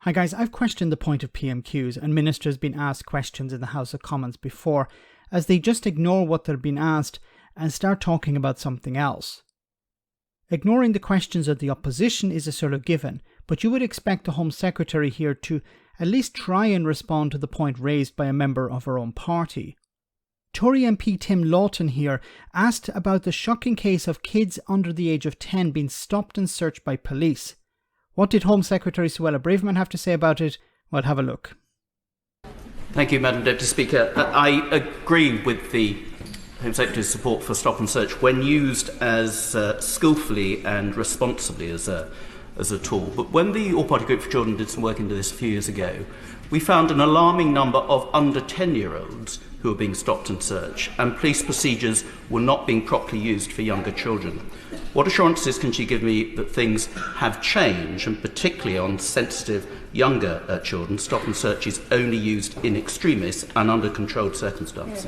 Hi guys, I've questioned the point of PMQs, and ministers been asked questions in the House of Commons before, as they just ignore what they're being asked and start talking about something else. Ignoring the questions of the opposition is a sort of given, but you would expect the Home Secretary here to at least try and respond to the point raised by a member of her own party. Tory MP Tim Loughton here asked about the shocking case of kids under the age of 10 being stopped and searched by police. What did Home Secretary Suella Braverman have to say about it? Well, have a look. Thank you, Madam Deputy Speaker. I agree with the Home Secretary's support for stop and search when used as skillfully and responsibly as a tool. But when the All-Party Group for Children did some work into this a few years ago, we found an alarming number of under 10-year-olds who were being stopped and searched, and police procedures were not being properly used for younger children. What assurances can she give me that things have changed, and particularly on sensitive younger children, stop and search is only used in extremis and under controlled circumstances?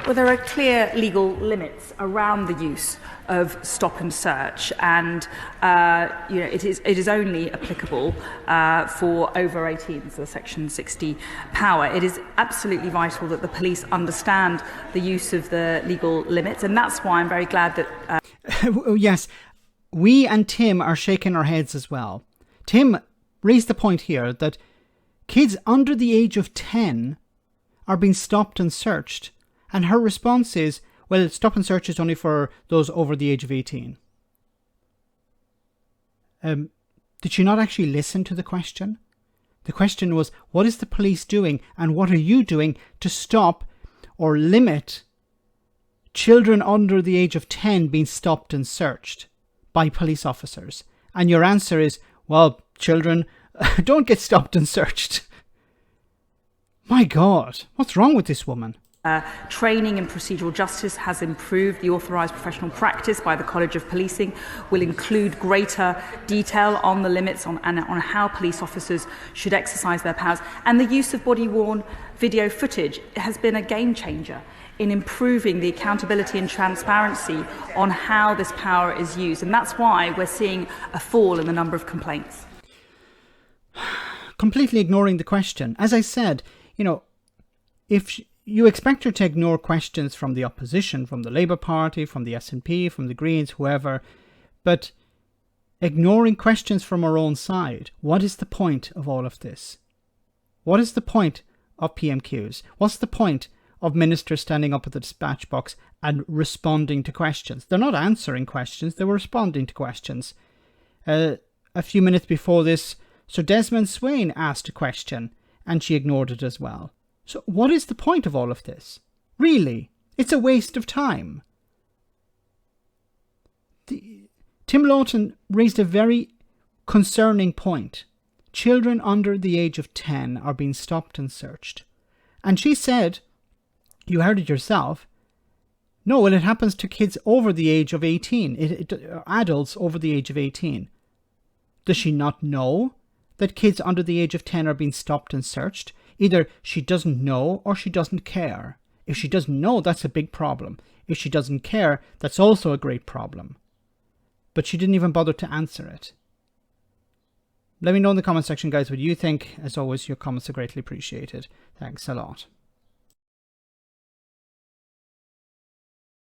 Well, there are clear legal limits around the use of stop and search, and it is only applicable for over 18s, the Section 60 power. It is absolutely vital that the police understand the use of the legal limits, and that's why I'm very glad that... Yes, we and Tim are shaking our heads as well. Tim raised the point here that kids under the age of 10 are being stopped and searched, and her response is, well, stop and search is only for those over the age of 18. Did she not actually listen to the question? The question was, what is the police doing and what are you doing to stop or limit children under the age of 10 being stopped and searched by police officers? And your answer is, well, children don't get stopped and searched. My God, what's wrong with this woman? Training in procedural justice has improved. The authorised professional practice by the College of Policing will include greater detail on the limits on how police officers should exercise their powers. And the use of body-worn video footage has been a game changer in improving the accountability and transparency on how this power is used. And that's why we're seeing a fall in the number of complaints. Completely ignoring the question. As I said, if you expect her to ignore questions from the opposition, from the Labour Party, from the SNP, from the Greens, whoever, but ignoring questions from her own side. What is the point of all of this? What is the point of PMQs? What's the point of ministers standing up at the dispatch box and responding to questions? They're not answering questions, they were responding to questions. A few minutes before this, Sir Desmond Swayne asked a question and she ignored it as well. So what is the point of all of this? Really, it's a waste of time. Tim Loughton raised a very concerning point. Children under the age of 10 are being stopped and searched. And she said, you heard it yourself, no, well, it happens to kids over the age of 18, adults over the age of 18. Does she not know that kids under the age of 10 are being stopped and searched? Either she doesn't know or she doesn't care. If she doesn't know, that's a big problem. If she doesn't care, that's also a great problem. But she didn't even bother to answer it. Let me know in the comment section, guys, what you think. As always, your comments are greatly appreciated. Thanks a lot.